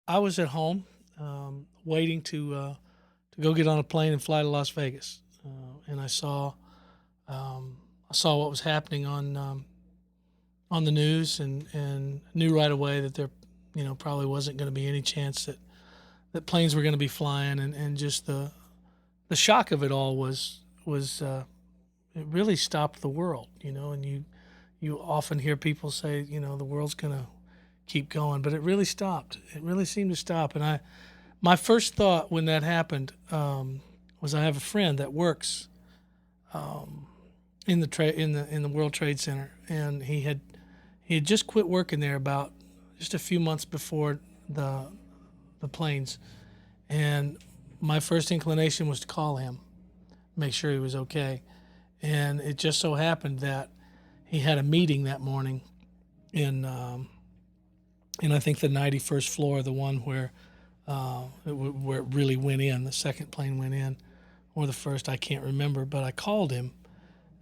I was at home, waiting to go get on a plane and fly to Las Vegas, and I saw what was happening on the news, and knew right away that there, probably wasn't going to be any chance that planes were going to be flying, and just the shock of it all was it really stopped the world, and you often hear people say, the world's going to keep going, but it really stopped. It really seemed to stop. And my first thought when that happened, was I have a friend that works in the World Trade Center, and he had just quit working there about just a few months before the planes, and my first inclination was to call him, make sure he was okay. And it just so happened that he had a meeting that morning in I think the 91st floor, the one where where it really went in. The second plane went in, or the first, I can't remember. But I called him,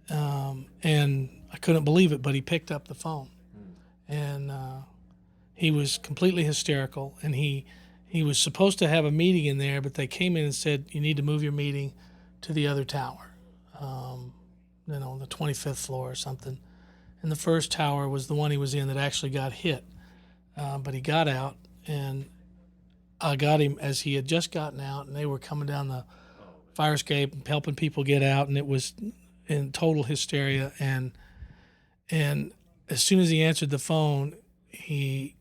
and I couldn't believe it. But he picked up the phone, and he was completely hysterical. And he was supposed to have a meeting in there, but they came in and said, you need to move your meeting to the other tower, the 25th floor or something. And the first tower was the one he was in that actually got hit. But he got out, and I got him as he had just gotten out, and they were coming down the fire escape and helping people get out, and it was in total hysteria. And as soon as he answered the phone, he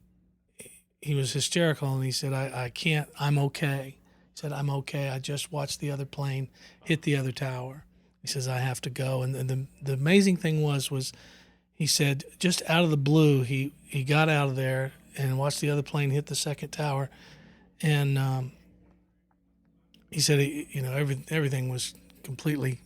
was hysterical, and he said, I can't, I'm okay. He said, I'm okay. I just watched the other plane hit the other tower. He says, I have to go. And the amazing thing was he said, just out of the blue, he got out of there and watched the other plane hit the second tower. And he said, everything was completely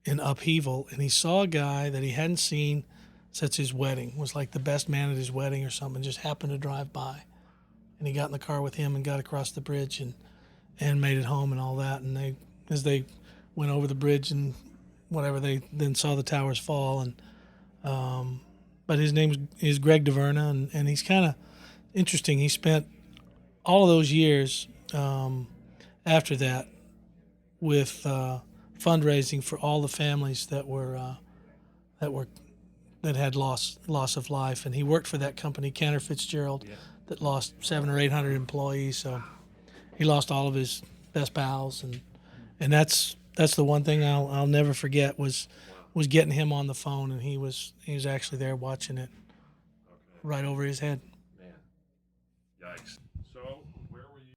in upheaval. And he saw a guy that he hadn't seen since his wedding, was like the best man at his wedding or something, just happened to drive by. And he got in the car with him and got across the bridge and made it home and all that. And as they went over the bridge and whatever, they then saw the towers fall. And but his name is Greg DeVerna, and he's kind of interesting. He spent all of those years after that with fundraising for all the families that had loss of life, and he worked for that company, Cantor Fitzgerald, that lost 700 or 800 employees. So he lost all of his best pals, and that's the one thing I'll never forget was getting him on the phone, and he was actually there watching it right over his head. Man, yikes.